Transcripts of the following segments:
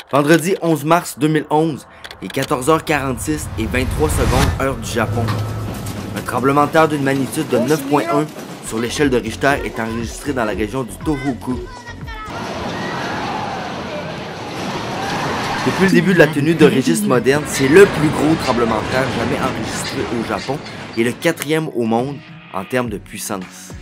Vendredi 11 mars 2011, il est 14h46 et 23 secondes heure du Japon. Un tremblement de terre d'une magnitude de 9.1 sur l'échelle de Richter est enregistré dans la région du Tohoku. Depuis le début de la tenue de registre moderne, c'est le plus gros tremblement de terre jamais enregistré au Japon et le 4e au monde en termes de puissance.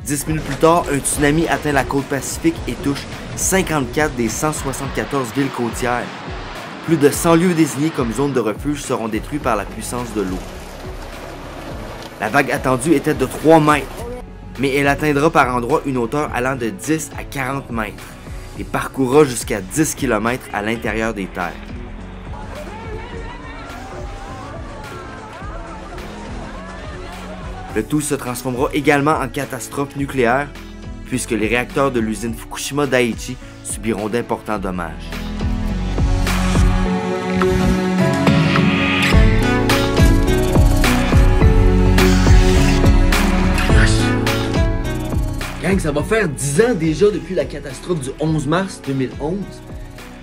Dix minutes plus tard, un tsunami atteint la côte Pacifique et touche 54 des 174 villes côtières. Plus de 100 lieux désignés comme zone de refuge seront détruits par la puissance de l'eau. La vague attendue était de 3 mètres, mais elle atteindra par endroits une hauteur allant de 10 à 40 mètres et parcourra jusqu'à 10 km à l'intérieur des terres. Le tout se transformera également en catastrophe nucléaire, puisque les réacteurs de l'usine Fukushima Daiichi subiront d'importants dommages. Gang, ça va faire 10 ans déjà depuis la catastrophe du 11 mars 2011.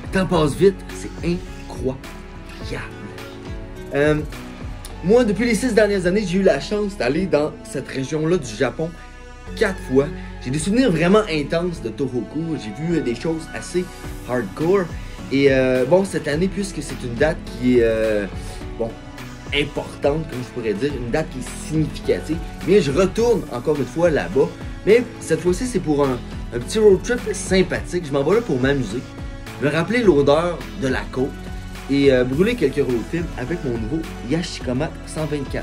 Le temps passe vite, c'est incroyable. Moi, depuis les 6 dernières années, j'ai eu la chance d'aller dans cette région-là du Japon 4 fois. J'ai des souvenirs vraiment intenses de Tohoku. J'ai vu des choses assez hardcore. Et bon, cette année, puisque c'est une date qui est importante, comme je pourrais dire, une date qui est significative, bien, je retourne encore une fois là-bas. Mais cette fois-ci, c'est pour un petit road trip sympathique. Je m'en vais là pour m'amuser, me rappeler l'odeur de la côte et brûler quelques rouleaux de film avec mon nouveau Yashikama 124G.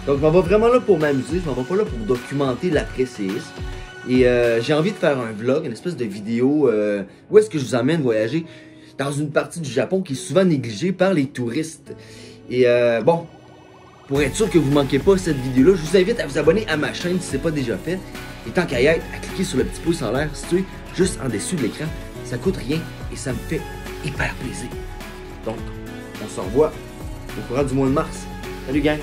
Donc, je m'en vais vraiment là pour m'amuser. Je m'en vais pas là pour documenter l'après-séisme. Et j'ai envie de faire un vlog, une espèce de vidéo où est-ce que je vous emmène voyager dans une partie du Japon qui est souvent négligée par les touristes. Et bon, pour être sûr que vous ne manquez pas cette vidéo-là, je vous invite à vous abonner à ma chaîne si ce n'est pas déjà fait. Et tant qu'à y être, à cliquer sur le petit pouce en l'air situé juste en dessous de l'écran. Ça coûte rien et ça me fait hyper plaisir. Donc, on se revoit au courant du mois de mars. Salut gang!